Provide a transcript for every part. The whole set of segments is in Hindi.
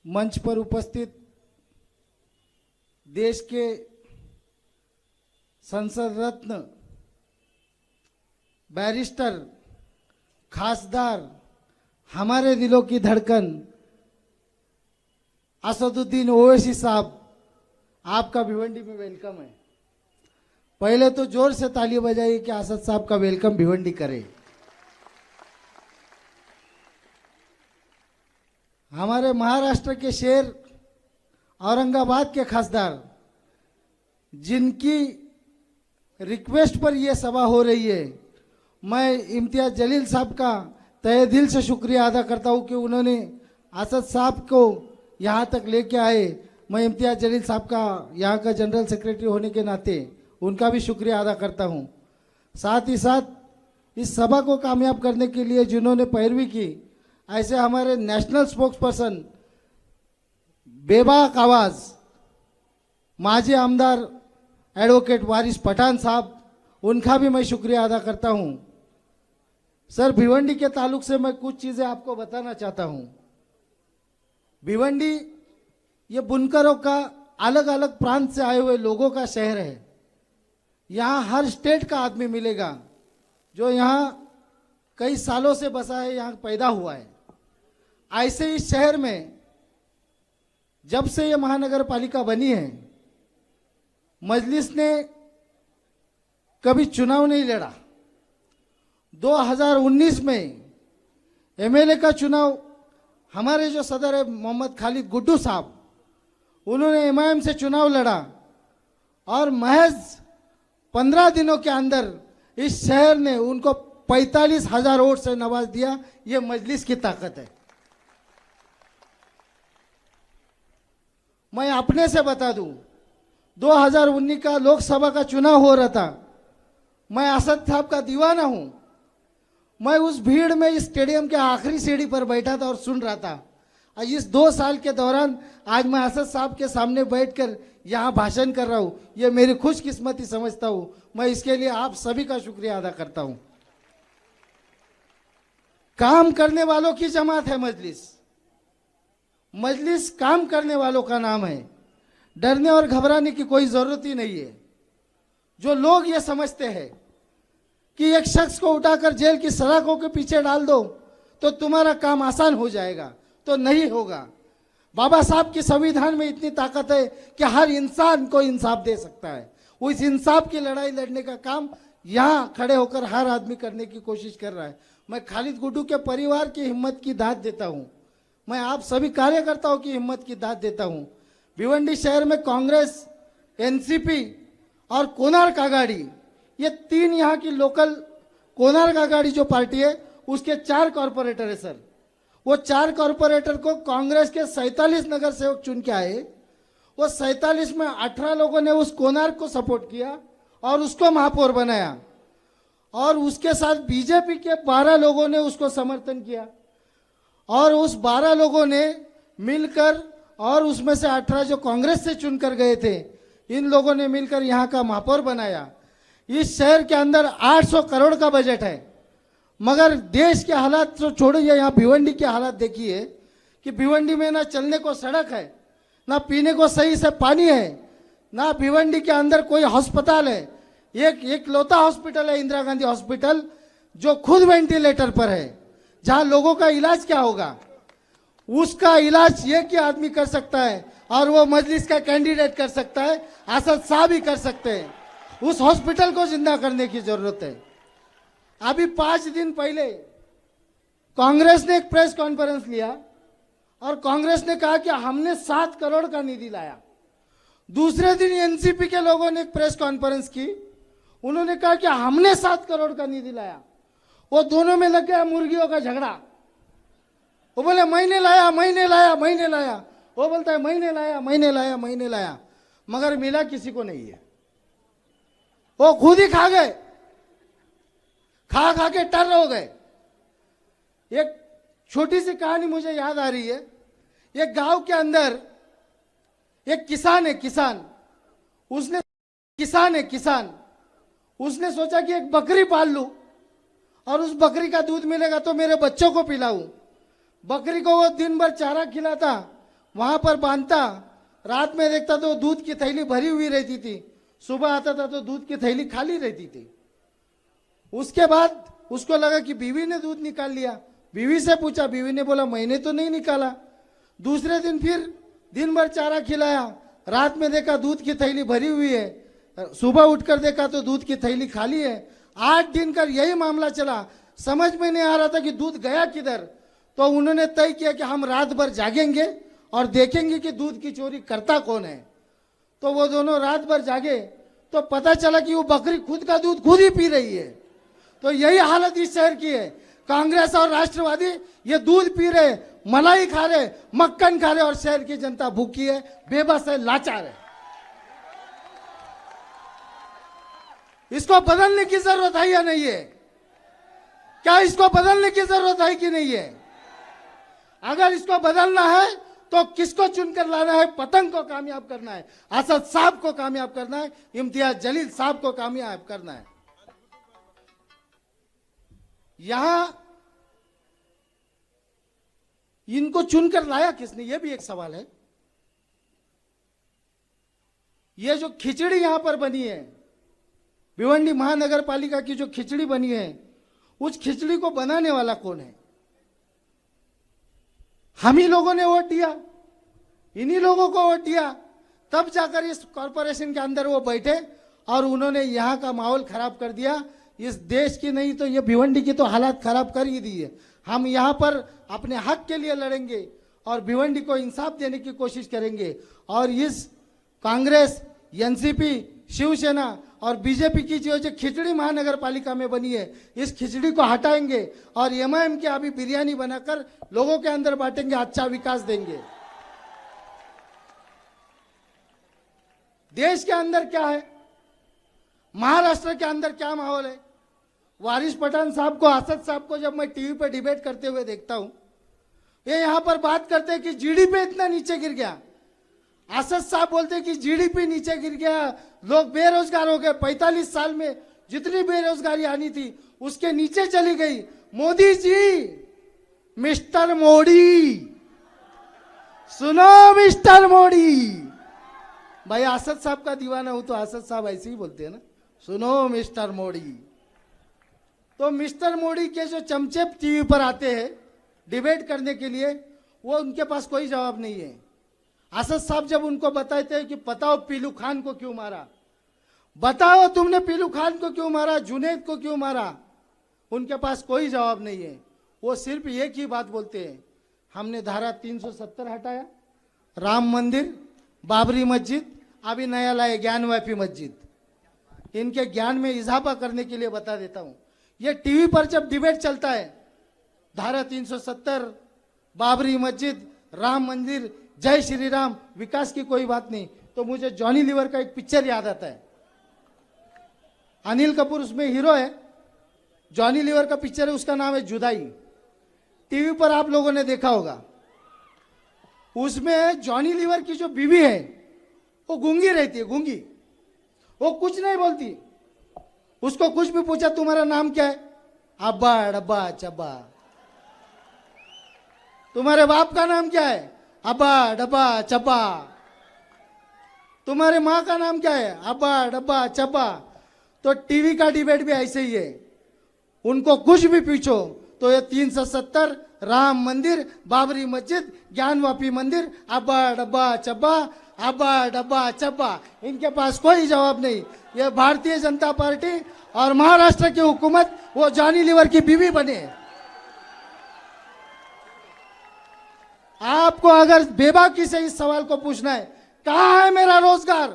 मंच पर उपस्थित देश के संसद रत्न बैरिस्टर खासदार हमारे दिलों की धड़कन असदुद्दीन ओवैसी साहब, आपका भिवंडी में वेलकम है। पहले तो जोर से ताली बजाइए कि असद साहब का वेलकम भिवंडी करे। हमारे महाराष्ट्र के शेर औरंगाबाद के खासदार, जिनकी रिक्वेस्ट पर यह सभा हो रही है, मैं इम्तियाज जलील साहब का तहे दिल से शुक्रिया अदा करता हूं कि उन्होंने असद साहब को यहाँ तक लेके आए। मैं इम्तियाज जलील साहब का यहाँ का जनरल सेक्रेटरी होने के नाते उनका भी शुक्रिया अदा करता हूँ। साथ ही साथ इस सभा को कामयाब करने के लिए जिन्होंने पैरवी की, ऐसे हमारे नेशनल स्पोक्स पर्सन बेबाक आवाज माजी आमदार एडवोकेट वारिस पठान साहब, उनका भी मैं शुक्रिया अदा करता हूं। सर, भिवंडी के ताल्लुक से मैं कुछ चीजें आपको बताना चाहता हूं। भिवंडी ये बुनकरों का, अलग अलग प्रांत से आए हुए लोगों का शहर है। यहाँ हर स्टेट का आदमी मिलेगा जो यहाँ कई सालों से बसा है, यहाँ पैदा हुआ है। ऐसे इस शहर में जब से ये महानगर पालिका बनी है, मजलिस ने कभी चुनाव नहीं लड़ा। 2019 में एमएलए का चुनाव हमारे जो सदर है मोहम्मद खालिद गुड्डू साहब, उन्होंने एमआईएम से चुनाव लड़ा और महज 15 दिनों के अंदर इस शहर ने उनको 45,000 वोट से नवाज दिया। ये मजलिस की ताकत है। मैं अपने से बता दूं, 2019 का लोकसभा का चुनाव हो रहा था। मैं असद साहब का दीवाना हूं। मैं उस भीड़ में इस स्टेडियम के आखिरी सीढ़ी पर बैठा था और सुन रहा था। इस 2 साल के दौरान आज मैं असद साहब के सामने बैठकर यहाँ भाषण कर रहा हूँ। ये मेरी खुशकिस्मती समझता हूँ। मैं इसके लिए आप सभी का शुक्रिया अदा करता हूँ। काम करने वालों की जमात है मजलिस। मजलिस काम करने वालों का नाम है। डरने और घबराने की कोई जरूरत ही नहीं है। जो लोग ये समझते हैं कि एक शख्स को उठाकर जेल की सलाखों के पीछे डाल दो तो तुम्हारा काम आसान हो जाएगा, तो नहीं होगा। बाबा साहब की संविधान में इतनी ताकत है कि हर इंसान को इंसाफ दे सकता है। उस इंसाफ की लड़ाई लड़ने का काम यहाँ खड़े होकर हर आदमी करने की कोशिश कर रहा है। मैं खालिद गुड्डू के परिवार की हिम्मत की दाद देता हूँ। मैं आप सभी कार्यकर्ताओं की हिम्मत की दाद देता हूँ। भिवंडी शहर में कांग्रेस, एनसीपी और कोणार्क आघाड़ी, ये 3 यहाँ की लोकल, कोणार्क आघाड़ी जो पार्टी है उसके 4 कॉरपोरेटर है सर। वो 4 कॉरपोरेटर को कांग्रेस के 47 नगर सेवक चुन के आए। वो 47 में 18 लोगों ने उस कोणार्क को सपोर्ट किया और उसको महापौर बनाया, और उसके साथ बीजेपी के 12 लोगों ने उसको समर्थन किया, और उस 12 लोगों ने मिलकर, और उसमें से 18 जो कांग्रेस से चुनकर गए थे, इन लोगों ने मिलकर यहाँ का महापौर बनाया। इस शहर के अंदर 800 करोड़ का बजट है, मगर देश के हालात तो छोड़िए, यहाँ भिवंडी के हालात देखिए कि भिवंडी में ना चलने को सड़क है, ना पीने को सही से पानी है, ना भिवंडी के अंदर कोई अस्पताल है। एक लौता हॉस्पिटल है इंदिरा गांधी हॉस्पिटल, जो खुद वेंटिलेटर पर है, जहां लोगों का इलाज क्या होगा, उसका इलाज एक ही आदमी कर सकता है, और वो मजलिस का कैंडिडेट कर सकता है, असद साहब ही कर सकते हैं। उस हॉस्पिटल को जिंदा करने की जरूरत है। अभी 5 दिन पहले कांग्रेस ने एक प्रेस कॉन्फ्रेंस लिया और कांग्रेस ने कहा कि हमने 7 करोड़ का निधि लाया। दूसरे दिन एनसीपी के लोगों ने एक प्रेस कॉन्फ्रेंस की, उन्होंने कहा कि हमने 7 करोड़ का निधि लाया। वो दोनों में लग गया मुर्गियों का झगड़ा। वो बोले मैंने लाया, मैंने लाया, मैंने लाया। वो बोलता है मैंने लाया, मैंने लाया, मैंने लाया, मगर मिला किसी को नहीं है। वो खुद ही खा गए, खा खा के टर हो गए। एक छोटी सी कहानी मुझे याद आ रही है। एक गांव के अंदर एक किसान है, उसने सोचा कि एक बकरी पाल लूं और उस बकरी का दूध मिलेगा तो मेरे बच्चों को पिलाऊं। बकरी को वो दिन भर चारा खिलाता, वहां पर बांधता, रात में देखता तो दूध की थैली भरी हुई रहती थी, सुबह आता था तो दूध की थैली खाली रहती थी। उसके बाद उसको लगा कि बीवी ने दूध निकाल लिया, बीवी से पूछा, बीवी ने बोला मैंने तो नहीं निकाला। दूसरे दिन फिर दिन भर चारा खिलाया, रात में देखा दूध की थैली भरी हुई है, सुबह उठकर देखा तो दूध की थैली खाली है। 8 दिन का यही मामला चला, समझ में नहीं आ रहा था कि दूध गया किधर। तो उन्होंने तय किया कि हम रात भर जागेंगे और देखेंगे कि दूध की चोरी करता कौन है। तो वो दोनों रात भर जागे तो पता चला कि वो बकरी खुद का दूध खुद ही पी रही है। तो यही हालत इस शहर की है। कांग्रेस और राष्ट्रवादी ये दूध पी रहे, मलाई खा रहे, मक्खन खा रहे और शहर की जनता भूखी है, बेबस है, लाचार है। इसको बदलने की जरूरत है या नहीं है? क्या इसको बदलने की जरूरत है कि नहीं है? अगर इसको बदलना है तो किसको चुनकर लाना है? पतंग को कामयाब करना है, असद साहब को कामयाब करना है, इम्तियाज जलील साहब को कामयाब करना है। यहां इनको चुनकर लाया किसने, यह भी एक सवाल है। यह जो खिचड़ी यहां पर बनी है, भिवंडी महानगर पालिका की जो खिचड़ी बनी है, उस खिचड़ी को बनाने वाला कौन है? हम ही लोगों ने वोट दिया, इन्हीं लोगों को वोट दिया, तब जाकर इस कॉरपोरेशन के अंदर वो बैठे और उन्होंने यहां का माहौल खराब कर दिया। इस देश की नहीं तो ये भिवंडी की तो हालात खराब कर ही दी है। हम यहां पर अपने हक के लिए लड़ेंगे और भिवंडी को इंसाफ देने की कोशिश करेंगे। और इस कांग्रेस, एनसीपी, शिवसेना और बीजेपी की जो खिचड़ी महानगर पालिका में बनी है, इस खिचड़ी को हटाएंगे और एमआईएम की अभी बिरयानी बनाकर लोगों के अंदर बांटेंगे, अच्छा विकास देंगे। देश के अंदर क्या है, महाराष्ट्र के अंदर क्या माहौल है? वारिस पठान साहब को, असद साहब को जब मैं टीवी पर डिबेट करते हुए देखता हूं, ये यहां पर बात करते हैं कि जीडीपी इतना नीचे गिर गया। असद साहब बोलते हैं कि जीडीपी नीचे गिर गया, लोग बेरोजगार हो गए, 45 साल में जितनी बेरोजगारी आनी थी उसके नीचे चली गई। मोदी जी, मिस्टर मोदी, सुनो मिस्टर मोदी, भाई असद साहब का दीवाना हूं तो असद साहब ऐसे ही बोलते हैं ना, सुनो मिस्टर मोदी। तो मिस्टर मोदी के जो चमचे टीवी पर आते हैं डिबेट करने के लिए, वो उनके पास कोई जवाब नहीं है। असद साहब जब उनको बताते हैं कि बताओ पीलू खान को क्यों मारा, बताओ तुमने पीलू खान को क्यों मारा, जुनैद को क्यों मारा, उनके पास कोई जवाब नहीं है। वो सिर्फ एक ही बात बोलते हैं, हमने धारा 370 हटाया, राम मंदिर, बाबरी मस्जिद, अभी नया लाए ज्ञानवापी मस्जिद। इनके ज्ञान में इजाफा करने के लिए बता देता हूं, ये टीवी पर जब डिबेट चलता है, धारा 370, बाबरी मस्जिद, राम मंदिर, जय श्री राम, विकास की कोई बात नहीं, तो मुझे जॉनी लीवर का एक पिक्चर याद आता है। अनिल कपूर उसमें हीरो है, जॉनी लीवर का पिक्चर है, उसका नाम है जुदाई। टीवी पर आप लोगों ने देखा होगा। उसमें जॉनी लीवर की जो बीवी है वो गूंगी रहती है, गूंगी, वो कुछ नहीं बोलती। उसको कुछ भी पूछा तुम्हारा नाम क्या है, अब्बा डब्बा चब्बा। तुम्हारे बाप का नाम क्या है, अब्बा डब्बा चब्बा। तुम्हारे माँ का नाम क्या है, अब्बा डब्बा चब्बा। तो टीवी का डिबेट भी ऐसे ही है, उनको कुछ भी पूछो तो ये 370, राम मंदिर, बाबरी मस्जिद, ज्ञानवापी मंदिर, अब्बा डब्बा चब्बा, अब्बा डब्बा चब्बा, इनके पास कोई जवाब नहीं। ये भारतीय जनता पार्टी और महाराष्ट्र की हुकूमत वो जॉनी लीवर की बीवी बने। आपको अगर बेबाकी से इस सवाल को पूछना है, कहाँ है मेरा रोजगार,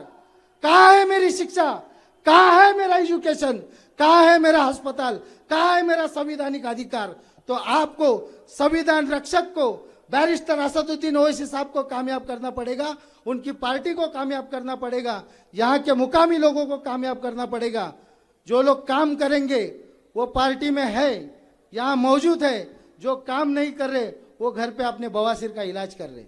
कहाँ है मेरी शिक्षा, कहाँ है मेरा एजुकेशन, कहाँ है मेरा अस्पताल, कहाँ है मेरा संवैधानिक अधिकार, तो आपको संविधान रक्षक को बैरिस्टर असदुद्दीन ओवैसी साहब को कामयाब करना पड़ेगा, उनकी पार्टी को कामयाब करना पड़ेगा, यहाँ के मुकामी लोगों को कामयाब करना पड़ेगा। जो लोग काम करेंगे वो पार्टी में है, यहाँ मौजूद है, जो काम नहीं कर रहे वो घर पे अपने बवासीर का इलाज कर रहे।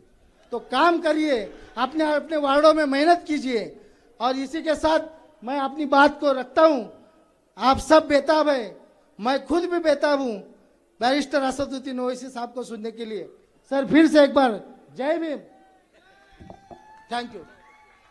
तो काम करिए, अपने अपने वार्डों में मेहनत कीजिए। और इसी के साथ मैं अपनी बात को रखता हूँ, आप सब बेताब है, मैं खुद भी बेताब हूँ बैरिस्टर असदुद्दीन ओवैसी साहब को सुनने के लिए। सर फिर से एक बार जय भीम, थैंक यू।